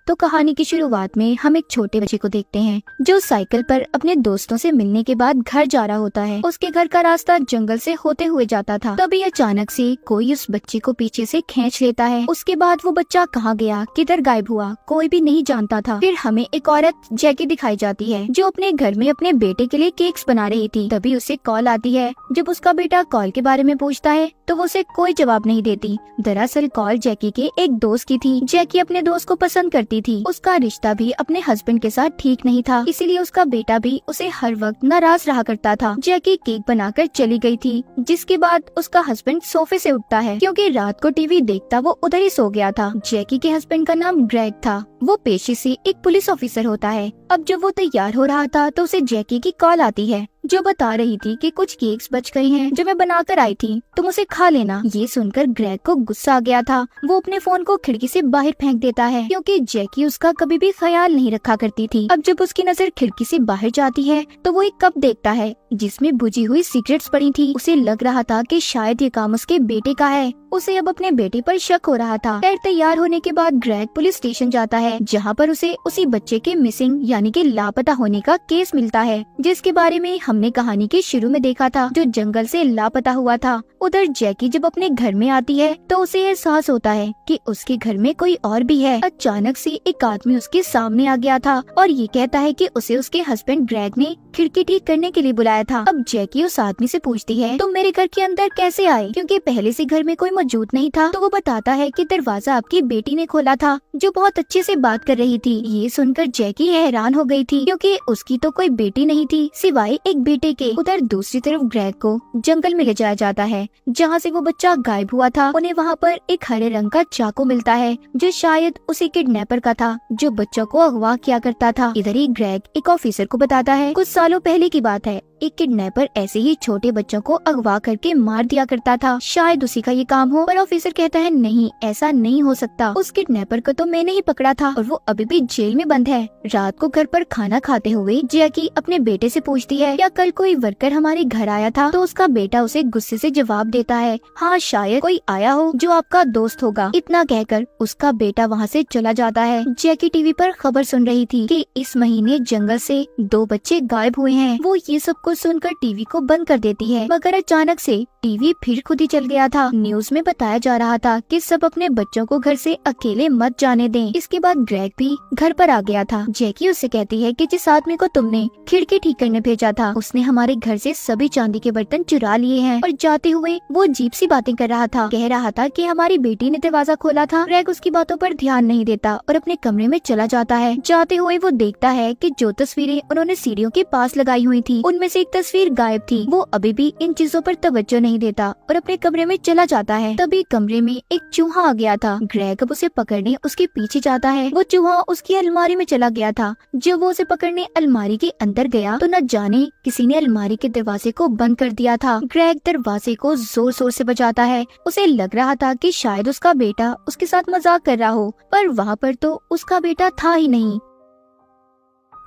तो कहानी की शुरुआत में हम एक छोटे बच्चे को देखते हैं जो साइकिल पर अपने दोस्तों से मिलने के बाद घर जा रहा होता है। उसके घर का रास्ता जंगल से होते हुए जाता था। तभी अचानक से कोई उस बच्चे को पीछे से खींच लेता है। उसके बाद वो बच्चा कहाँ गया, किधर गायब हुआ, कोई भी नहीं जानता था। फिर हमें एक औरत जैकी दिखाई जाती है जो अपने घर में अपने बेटे के लिए केक्स बना रही थी। तभी उसे कॉल आती है। जब उसका बेटा कॉल के बारे में पूछता है तो वो उसे कोई जवाब नहीं देती। दरअसल कॉल जैकी के एक दोस्त की थी। जैकी अपने दोस्त को पसंद करती थी। उसका रिश्ता भी अपने हस्बैंड के साथ ठीक नहीं था, इसीलिए उसका बेटा भी उसे हर वक्त नाराज रहा करता था। जैकी केक बनाकर चली गई थी, जिसके बाद उसका हस्बैंड सोफे से उठता है क्योंकि रात को टीवी देखता वो उधर ही सो गया था। जैकी के हस्बैंड का नाम ग्रेग था। वो पेशे से एक पुलिस ऑफिसर होता है। अब जब वो तैयार हो रहा था तो उसे जैकी की कॉल आती है जो बता रही थी कि कुछ केक्स बच गए हैं जो मैं बनाकर आई थी, तुम उसे खा लेना। ये सुनकर ग्रेग को गुस्सा आ गया था। वो अपने फोन को खिड़की से बाहर फेंक देता है क्योंकि जैकी उसका कभी भी ख्याल नहीं रखा करती थी। अब जब उसकी नजर खिड़की से बाहर जाती है तो वो एक कप देखता है जिसमें बुझी हुई सिगरेट्स पड़ी थी। उसे लग रहा था कि शायद ये काम उसके बेटे का है। उसे अब अपने बेटे पर शक हो रहा था। खैर तैयार होने के बाद ग्रेग पुलिस स्टेशन जाता है जहाँ पर उसे उसी बच्चे के मिसिंग यानी कि लापता होने का केस मिलता है, जिसके बारे में हमने कहानी के शुरू में देखा था, जो जंगल से लापता हुआ था। उधर जैकी जब अपने घर में आती है तो उसे एहसास होता है कि उसके घर में कोई और भी है। अचानक से एक आदमी उसके सामने आ गया था और ये कहता है कि उसे उसके हस्बैंड ग्रेग ने खिड़की ठीक करने के लिए बुलाया था। अब जैकी उस आदमी से पूछती है तुम मेरे घर के अंदर कैसे आए, क्योंकि पहले से घर में कोई मौजूद नहीं था। तो वो बताता है कि दरवाजा आपकी बेटी ने खोला था जो बहुत अच्छे से बात कर रही थी। ये सुनकर जैकी हैरान हो गई थी क्योंकि उसकी तो कोई बेटी नहीं थी सिवाय एक बेटे के। उधर दूसरी तरफ ग्रेग को जंगल में ले जाया जाता है जहाँ से वो बच्चा गायब हुआ था। उन्हें वहाँ पर एक हरे रंग का चाकू मिलता है जो शायद उसी किडनैपर का था जो बच्चों को अगवा किया करता था। इधर ही ग्रेग एक ऑफिसर को बताता है कुछ सालों पहले की बात है, एक किडनैपर ऐसे ही छोटे बच्चों को अगवा करके मार दिया करता था, शायद उसी का ये काम हो। पर ऑफिसर कहता है नहीं, ऐसा नहीं हो सकता। उस किडनैपर को तो मैंने ही पकड़ा था और वो अभी भी जेल में बंद है। रात को घर पर खाना खाते हुए जैकी अपने बेटे से पूछती है क्या कल कोई वर्कर हमारे घर आया था। तो उसका बेटा उसे गुस्से से जवाब देता है हाँ शायद कोई आया हो जो आपका दोस्त होगा। इतना कहकर उसका बेटा वहाँ से चला जाता है। जैकी टीवी पर खबर सुन रही थी कि इस महीने जंगल से 2 बच्चे गायब हुए हैं। वो ये सब कुछ सुनकर टीवी को बंद कर देती है, मगर अचानक से टीवी फिर खुद ही चल गया था। न्यूज में बताया जा रहा था कि सब अपने बच्चों को घर से अकेले मत जाने दें। इसके बाद ग्रेग भी घर पर आ गया था। जैकी उससे कहती है कि जिस आदमी को तुमने खिड़की ठीक करने भेजा था उसने हमारे घर से सभी चांदी के बर्तन चुरा लिए हैं। और जाते हुए वो अजीब सी बातें कर रहा था, कह रहा था कि हमारी बेटी ने दरवाजा खोला था। ग्रेग उसकी बातों पर ध्यान नहीं देता और अपने कमरे में चला जाता है। जाते हुए वो देखता है कि जो तस्वीरें उन्होंने सीढ़ियों के पास लगाई हुई थी उनमें से एक तस्वीर गायब थी। वो अभी भी इन चीजों पर तवज्जो नहीं देता और अपने कमरे में चला जाता है। तभी कमरे में एक चूहा आ गया था। ग्रेग अब उसे पकड़ने उसके पीछे जाता है। वो चूहा उसकी अलमारी में चला गया था। जब वो उसे पकड़ने अलमारी के अंदर गया तो न जाने किसी ने अलमारी के दरवाजे को बंद कर दिया था। ग्रेग दरवाजे को जोर जोर से बजाता है। उसे लग रहा था कि शायद उसका बेटा उसके साथ मजाक कर रहा हो, पर वहाँ पर तो उसका बेटा था ही नहीं।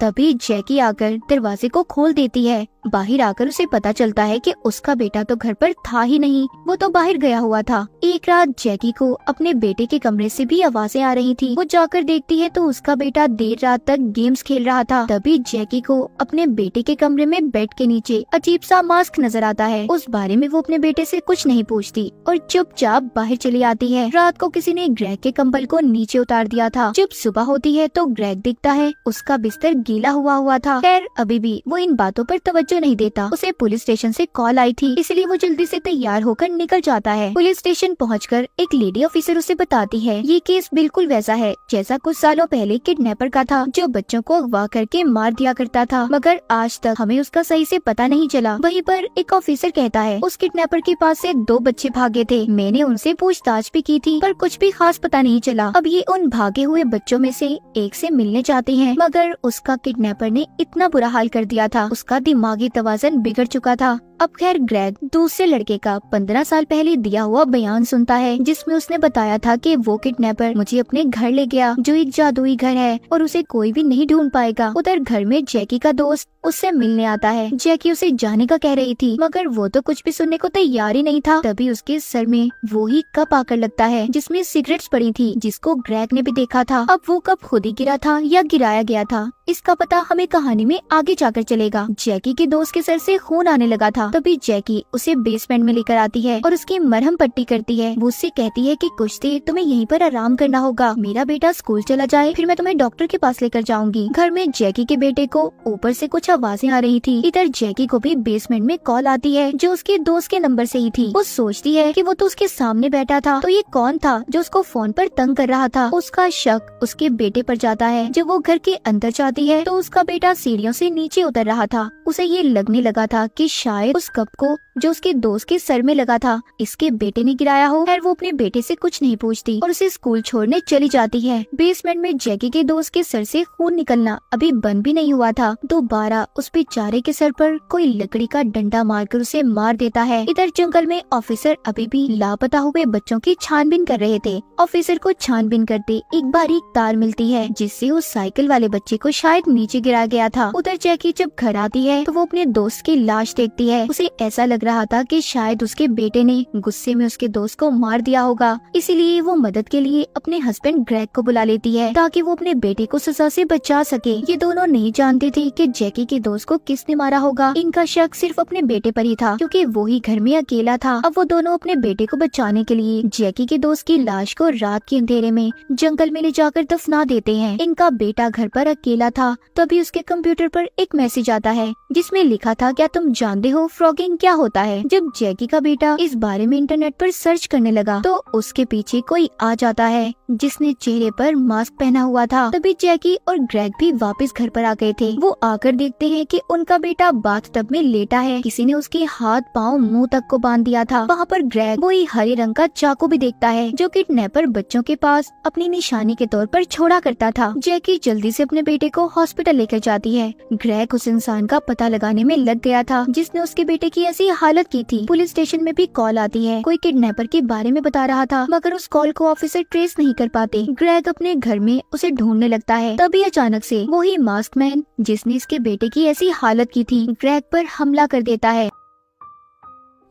तभी जैकी आकर दरवाजे को खोल देती है। बाहर आकर उसे पता चलता है कि उसका बेटा तो घर पर था ही नहीं, वो तो बाहर गया हुआ था। एक रात जैकी को अपने बेटे के कमरे से भी आवाजें आ रही थी। वो जाकर देखती है तो उसका बेटा देर रात तक गेम्स खेल रहा था। तभी जैकी को अपने बेटे के कमरे में बेड के नीचे अजीब सा मास्क नजर आता है। उस बारे में वो अपने बेटे से कुछ नहीं पूछती और चुपचाप बाहर चली आती है। रात को किसी ने ग्रेग के कंबल को नीचे उतार दिया था। जब सुबह होती है तो ग्रेग दिखता है उसका बिस्तर गीला हुआ था। खैर अभी भी वो इन बातों पर तवज्जो नहीं देता। उसे पुलिस स्टेशन से कॉल आई थी, इसलिए वो जल्दी से तैयार होकर निकल जाता है। पुलिस स्टेशन पहुंचकर एक लेडी ऑफिसर उसे बताती है ये केस बिल्कुल वैसा है जैसा कुछ सालों पहले किडनैपर का था जो बच्चों को अगवा करके मार दिया करता था, मगर आज तक हमें उसका सही से पता नहीं चला। वहीं पर एक ऑफिसर कहता है उस किडनैपर के पास से 2 बच्चे भागे थे। मैंने उनसे पूछताछ भी की थी पर कुछ भी खास पता नहीं चला। अब ये उन भागे हुए बच्चों में से एक से मिलने चाहते हैं, मगर उसका किडनैपर ने इतना बुरा हाल कर दिया था, उसका दिमागी तवाज़ुन बिगड़ चुका था। अब खैर ग्रेग दूसरे लड़के का 15 साल पहले दिया हुआ बयान सुनता है, जिसमें उसने बताया था कि वो किडनैपर मुझे अपने घर ले गया, जो एक जादुई घर है और उसे कोई भी नहीं ढूंढ पाएगा। उधर घर में जैकी का दोस्त उससे मिलने आता है। जैकी उसे जाने का कह रही थी, मगर वो तो कुछ भी सुनने को तैयार ही नहीं था। तभी उसके सर में वो ही कप आकर लगता है जिसमें सिगरेट्स पड़ी थी, जिसको ग्रेग ने भी देखा था। अब वो कप खुद ही गिरा था या गिराया गया था, इसका पता हमें कहानी में आगे जाकर चलेगा। जैकी के दोस्त के सर से खून आने लगा था। तभी जैकी उसे बेसमेंट में लेकर आती है और उसकी मरहम पट्टी करती है। वो उससे कहती है कि कुछ देर तुम्हें यहीं पर आराम करना होगा, मेरा बेटा स्कूल चला जाए, फिर मैं तुम्हें डॉक्टर के पास लेकर जाऊंगी। घर में जैकी के बेटे को ऊपर से कुछ आवाजें आ रही थी। इधर जैकी को भी बेसमेंट में कॉल आती है, जो उसके दोस्त के नंबर से ही थी। वो सोचती है कि वो तो उसके सामने बैठा था, तो ये कौन था जो उसको फोन पर तंग कर रहा था। उसका शक उसके बेटे पर जाता है। जब वो घर के अंदर जाती है तो उसका बेटा सीढ़ियों से नीचे उतर रहा था। उसे ये लगने लगा था कि शायद उस कप को जो उसके दोस्त के सर में लगा था इसके बेटे ने गिराया हो। खैर वो अपने बेटे से कुछ नहीं पूछती और उसे स्कूल छोड़ने चली जाती है। बेसमेंट में जैकी के दोस्त के सर से खून निकलना अभी बंद भी नहीं हुआ था। दोबारा उस बेचारे के सर पर कोई लकड़ी का डंडा मारकर उसे मार देता है। इधर जंगल में ऑफिसर अभी भी लापता हुए बच्चों की छानबीन कर रहे थे। ऑफिसर को छानबीन करते एक बारीक तार मिलती है, जिससे उस साइकिल वाले बच्चे को शायद नीचे गिरा गया था। उधर जैकी जब घर आती है तो वो अपने दोस्त की लाश देखती है। उसे ऐसा लग रहा था कि शायद उसके बेटे ने गुस्से में उसके दोस्त को मार दिया होगा, इसीलिए वो मदद के लिए अपने हस्बैंड ग्रेग को बुला लेती है ताकि वो अपने बेटे को सजा से बचा सके। ये दोनों नहीं जानते थे कि जैकी के दोस्त को किसने मारा होगा। इनका शक सिर्फ अपने बेटे पर ही था, क्योंकि वो ही घर में अकेला था। अब वो दोनों अपने बेटे को बचाने के लिए जैकी के दोस्त की लाश को रात के अंधेरे में जंगल में ले जाकर दफना देते हैं। इनका बेटा घर पर अकेला था। तभी उसके कंप्यूटर पर एक मैसेज आता है जिसमें लिखा था, क्या तुम जानते हो फ्रॉगिंग क्या होता है। जब जैकी का बेटा इस बारे में इंटरनेट पर सर्च करने लगा तो उसके पीछे कोई आ जाता है जिसने चेहरे पर मास्क पहना हुआ था। तभी जैकी और ग्रेग भी वापस घर पर आ गए थे। वो आकर देखते हैं कि उनका बेटा बाथटब में लेटा है। किसी ने उसके हाथ पाँव मुंह तक को बांध दिया था। वहाँ पर ग्रेग वही हरे रंग का चाकू भी देखता है जो किडनैपर बच्चों के पास अपनी निशानी के तौर पर छोड़ा करता था। जैकी जल्दी से अपने बेटे को हॉस्पिटल लेकर जाती है। ग्रेग उस इंसान का पता लगाने में लग गया था जिसने उसके बेटे की ऐसी हालत की थी। पुलिस स्टेशन में भी कॉल आती है, कोई किडनैपर के बारे में बता रहा था, मगर उस कॉल को ऑफिसर ट्रेस नहीं कर पाते। ग्रेग अपने घर में उसे ढूंढने लगता है। तभी अचानक से वही मास्क मैन जिसने इसके बेटे की ऐसी हालत की थी ग्रेग पर हमला कर देता है।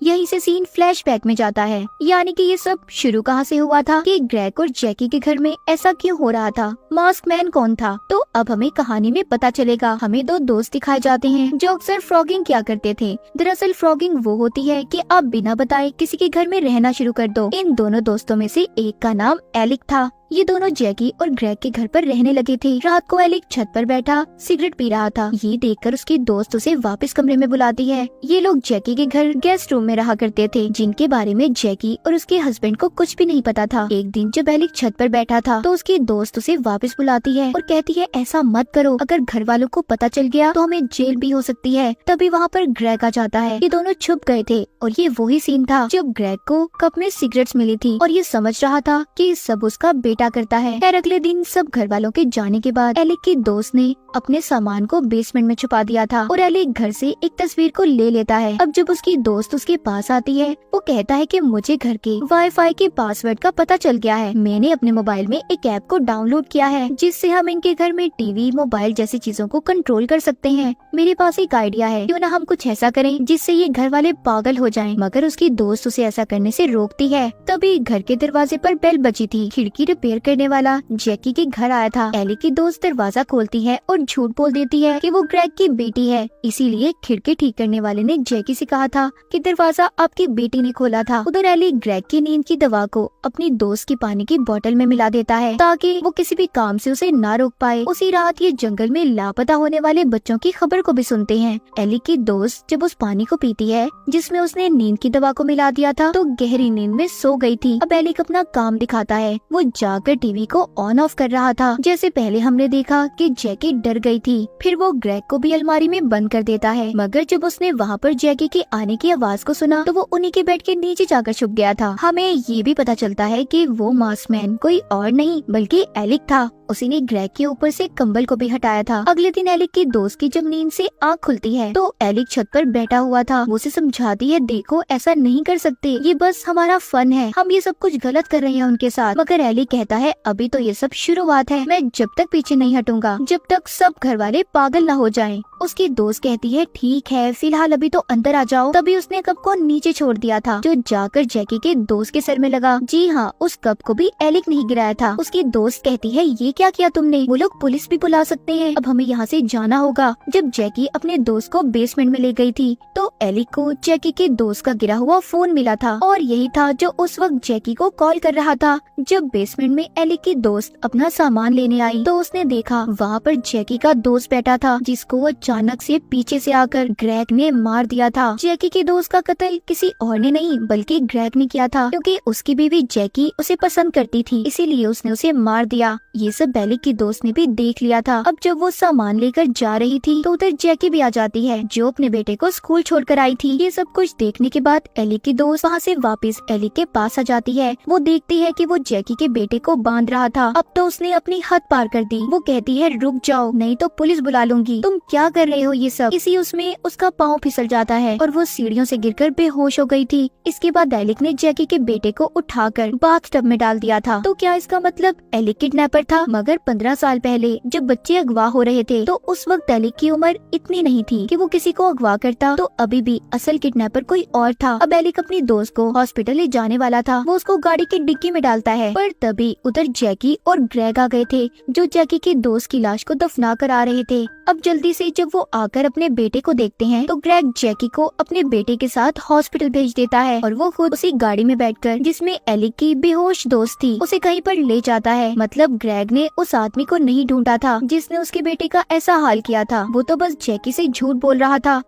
यहीं से सीन फ्लैशबैक में जाता है, यानी कि ये सब शुरू कहाँ से हुआ था कि ग्रेग और जैकी के घर में ऐसा क्यों हो रहा था, मास्क मैन कौन था। तो अब हमें कहानी में पता चलेगा। हमें दो दोस्त दिखाए जाते हैं जो अक्सर फ्रॉगिंग किया करते थे। दरअसल फ्रॉगिंग वो होती है कि आप बिना बताए किसी के घर में रहना शुरू कर दो। इन दोनों दोस्तों में से एक का नाम एलिक था। ये दोनों जैकी और ग्रेग के घर पर रहने लगे थे। रात को एलिक छत पर बैठा सिगरेट पी रहा था। ये देखकर उसकी दोस्त उसे वापस कमरे में बुलाती है। ये लोग जैकी के घर गेस्ट रूम में रहा करते थे, जिनके बारे में जैकी और उसके हस्बैंड को कुछ भी नहीं पता था। एक दिन जब एलिक छत पर बैठा था तो उसकी दोस्त उसे वापस बुलाती है और कहती है, ऐसा मत करो, अगर घर वालों को पता चल गया तो हमें जेल भी हो सकती है। तभी वहाँ पर ग्रेग आ जाता है। ये दोनों छुप गए थे और ये वही सीन था जब ग्रेग को कप में सिगरेट्स मिली थी और ये समझ रहा था कि सब उसका बेटा करता है। खैर अगले दिन सब घर वालों के जाने के बाद एलिक की दोस्त ने अपने सामान को बेसमेंट में छुपा दिया था और एलिक घर से एक तस्वीर को ले लेता है। अब जब उसकी दोस्त उसके पास आती है वो कहता है कि मुझे घर के वाईफाई के पासवर्ड का पता चल गया है। मैंने अपने मोबाइल में एक ऐप को डाउनलोड किया है जिससे हम इनके घर में टीवी मोबाइल जैसी चीजों को कंट्रोल कर सकते हैं। मेरे पास एक आइडिया है, क्यों ना हम कुछ ऐसा करें जिससे ये घर वाले पागल हो जाएं। मगर उसकी दोस्त उसे ऐसा करने से रोकती है। तभी घर के दरवाजे पर बेल बजी थी। खिड़की रिपेयर करने वाला जैकी के घर आया था। एलिक की दोस्त दरवाजा खोलती है और झूठ बोल देती है कि वो ग्रेग की बेटी है, इसीलिए खिड़की ठीक करने वाले ने जैकी से कहा था कि दरवाजा आपकी बेटी ने खोला था। उधर एलिक ग्रेग की नींद की दवा को अपनी दोस्त की पानी की बोतल में मिला देता है ताकि वो किसी भी काम से उसे ना रोक पाए। उसी रात ये जंगल में लापता होने वाले बच्चों की खबर को भी सुनते हैं। एलिक की दोस्त जब उस पानी को पीती है जिसमें उसने नींद की दवा को मिला दिया था तो गहरी नींद में सो गई थी। अब एलिक अपना काम दिखाता है। वो जाकर टीवी को ऑन ऑफ कर रहा था। जैसे पहले हमने देखा कि जैकी डर गई थी। फिर वो ग्रेग को भी अलमारी में बंद कर देता है। मगर जब उसने वहाँ पर जैकी के आने की आवाज को सुना तो वो उन्हीं के बेड के नीचे जाकर छुप गया था। हमें ये भी पता चलता है कि वो मास्कमैन कोई और नहीं बल्कि एलिक था। उसी ने ग्रेग के ऊपर से कंबल को भी हटाया था। अगले दिन एलिक की दोस्त की जब नींद से आँख खुलती है तो एलिक छत पर बैठा हुआ था। वो उसे समझाती है, देखो ऐसा नहीं कर सकते, ये बस हमारा फन है, हम ये सब कुछ गलत कर रहे हैं उनके साथ। मगर एलिक कहता है, अभी तो ये सब शुरुआत है, मैं जब तक पीछे नहीं हटूंगा जब तक सब घर वाले पागल न हो जाएं। उसकी दोस्त कहती है, ठीक है, फिलहाल अभी तो अंदर आ जाओ। तभी उसने कप को नीचे छोड़ दिया था जो जाकर जैकी के दोस्त के सर में लगा। जी हाँ, उस कप को भी एलिक नहीं गिराया था। उसकी दोस्त कहती है, ये क्या किया तुमने? वो लोग पुलिस भी बुला सकते हैं, अब हमें यहाँ से जाना होगा। जब जैकी अपने दोस्त को बेसमेंट में ले गई थी तो एलिक को जैकी के दोस्त का गिरा हुआ फोन मिला था और यही था जो उस वक्त जैकी को कॉल कर रहा था। जब बेसमेंट में एलिक की दोस्त अपना सामान लेने आई तो उसने देखा वहाँ पर जैकी का दोस्त बैठा था जिसको वो अचानक से पीछे से आकर ग्रेग ने मार दिया था। जैकी के दोस्त का कत्ल किसी और ने नहीं बल्कि ग्रेग ने किया था, क्योंकि उसकी बीवी जैकी उसे पसंद करती थी, इसीलिए उसने उसे मार दिया। ये सब एलिक की दोस्त ने भी देख लिया था। अब जब वो सामान लेकर जा रही थी तो उधर जैकी भी आ जाती है जो अपने बेटे को स्कूल छोड़कर आई थी। ये सब कुछ देखने के बाद एलिक की दोस्त वहाँ से वापस एलिक के पास आ जाती है। वो देखती है कि वो जैकी के बेटे को बांध रहा था। अब तो उसने अपनी हद पार कर दी। वो कहती है, रुक जाओ नहीं तो पुलिस बुला लूंगी, तुम क्या कर रहे हो ये सब। इसी उसमें उसका पाँव फिसल जाता है और वो सीढ़ियों से गिरकर बेहोश हो गई थी। इसके बाद एलिक ने जैकी के बेटे को उठाकर बाथटब में डाल दिया था। तो क्या इसका मतलब एलिक किडनैपर था? मगर 15 साल पहले जब बच्चे अगवा हो रहे थे तो उस वक्त एलिक की उम्र इतनी नहीं थी कि वो किसी को अगवा करता, तो अभी भी असल किडनैपर कोई और था। अब एलिक अपनी दोस्त को हॉस्पिटल ले जाने वाला था। वो उसको गाड़ी की डिक्की में डालता है, पर तभी उधर जैकी और ग्रेग आ गए थे जो जैकी की दोस्त की लाश को दफना कर आ रहे थे। अब जल्दी से जब वो आकर अपने बेटे को देखते हैं तो ग्रेग जैकी को अपने बेटे के साथ हॉस्पिटल भेज देता है और वो खुद उसी गाड़ी में बैठकर जिसमें एलिक की बेहोश दोस्त थी उसे कहीं पर ले जाता है। मतलब ग्रेग ने उस आदमी को नहीं ढूंढा था जिसने उसके बेटे का ऐसा हाल किया था, वो तो बस जैकी से झूठ बोल रहा था।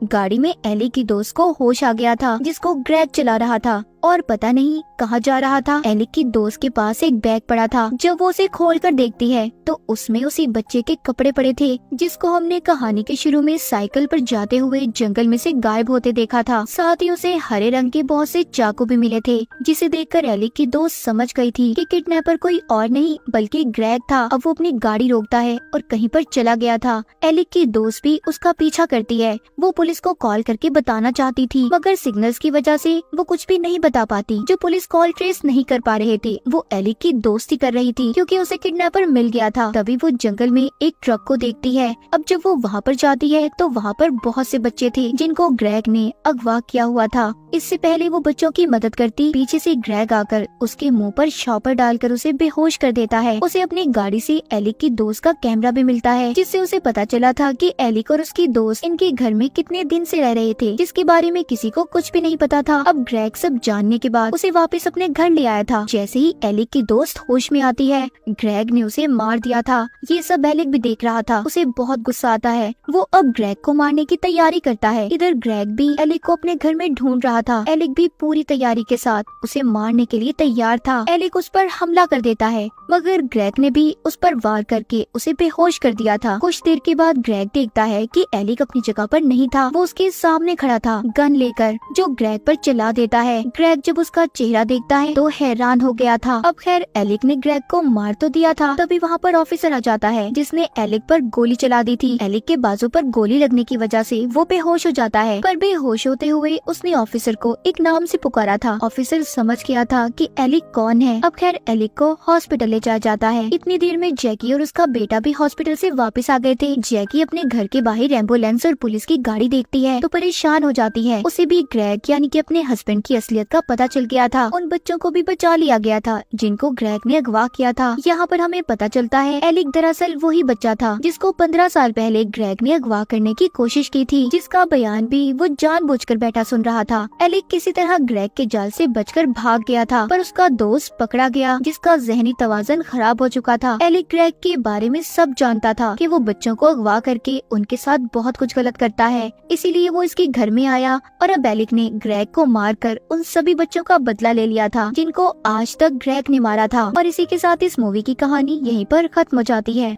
गाड़ी में एलिक की दोस्त को होश आ गया था जिसको ग्रेग चला रहा था और पता नहीं कहाँ जा रहा था। एलिक की दोस्त के पास एक बैग पड़ा था। जब वो उसे खोलकर देखती है तो उसमें उसी बच्चे के कपड़े पड़े थे जिसको हमने कहानी के शुरू में साइकिल पर जाते हुए जंगल में से गायब होते देखा था। साथ ही उसे हरे रंग के बहुत से चाकू भी मिले थे जिसे देखकर एलिक की दोस्त समझ गई थी कि किडनैपर कोई और नहीं बल्कि ग्रेग था। अब वो अपनी गाड़ी रोकता है और कहीं पर चला गया था। एलिक की दोस्त भी उसका पीछा करती है। वो पुलिस को कॉल करके बताना चाहती थी मगर सिग्नल्स की वजह से वो कुछ भी नहीं बता पाती। जो पुलिस कॉल ट्रेस नहीं कर पा रहे थे वो एलिक की दोस्ती कर रही थी क्योंकि उसे किडनैपर मिल गया था। तभी वो जंगल में एक ट्रक को देखती है। अब जब वो वहाँ पर जाती है तो वहाँ पर बहुत से बच्चे थे जिनको ग्रेग ने अगवा किया हुआ था। इससे पहले वो बच्चों की मदद करती, पीछे से ग्रेग आकर उसके मुंह पर शॉपर डालकर उसे बेहोश कर देता है। उसे अपनी गाड़ी से एलिक की दोस्त का कैमरा भी मिलता है जिससे उसे पता चला था कि एलिक और उसकी दोस्त इनके घर में कितने दिन से रह रहे थे, जिसके बारे में किसी को कुछ भी नहीं पता था। अब ग्रेग सब जानने के बाद उसे वापस अपने घर ले आया था। जैसे ही एलिक की दोस्त होश में आती है, ग्रेग ने उसे मार दिया था। ये सब एलिक भी देख रहा था। उसे बहुत गुस्सा आता है। वो अब ग्रेग को मारने की तैयारी करता है। इधर ग्रेग भी एलिक को अपने घर में ढूंढ रहा था। एलिक भी पूरी तैयारी के साथ उसे मारने के लिए तैयार था। एलिक उस पर हमला कर देता है मगर ग्रेग ने भी उस पर वार करके उसे बेहोश कर दिया था। कुछ देर के बाद ग्रेग देखता है कि एलिक अपनी जगह पर नहीं था। वो उसके सामने खड़ा था गन लेकर जो ग्रेग पर चला देता है। ग्रेग जब उसका चेहरा देखता है तो हैरान हो गया था। अब खैर एलिक ने ग्रेग को मार तो दिया था, तभी वहाँ पर ऑफिसर आ जाता है जिसने एलिक पर गोली चला दी थी। एलिक के बाजू पर गोली लगने की वजह से वो बेहोश हो जाता है, पर बेहोश होते हुए उसने ऑफिसर को एक नाम से पुकारा था। ऑफिसर समझ गया था कि एलिक कौन है। अब खैर एलिक को हॉस्पिटल ले जाया जाता है। इतनी देर में जैकी और उसका बेटा भी हॉस्पिटल से वापस आ गए थे। जैकी अपने घर के बाहर एम्बुलेंस और पुलिस की गाड़ी देखती है तो परेशान हो जाती है। उसे भी ग्रेग यानी कि अपने हस्बैंड की असलियत का पता चल गया था। उन बच्चों को भी बचा लिया गया था जिनको ग्रेग ने अगवा किया था। यहाँ पर हमें पता चलता है एलिक दरअसल वही बच्चा था जिसको 15 साल पहले ग्रेग ने अगवा करने की कोशिश की थी, जिसका बयान भी वो जानबूझकर बैठा सुन रहा था। एलिक किसी तरह ग्रेग के जाल से बचकर भाग गया था, पर उसका दोस्त पकड़ा गया जिसका जहनी तवाज़ुन खराब हो चुका था। एलिक ग्रेग के बारे में सब जानता था कि वो बच्चों को अगवा करके उनके साथ बहुत कुछ गलत करता है, इसीलिए वो इसके घर में आया और अब एलिक ने ग्रेग को मारकर उन सभी बच्चों का बदला ले लिया था जिनको आज तक ग्रेग ने मारा था। और इसी के साथ इस मूवी की कहानी यहीं पर खत्म हो जाती है।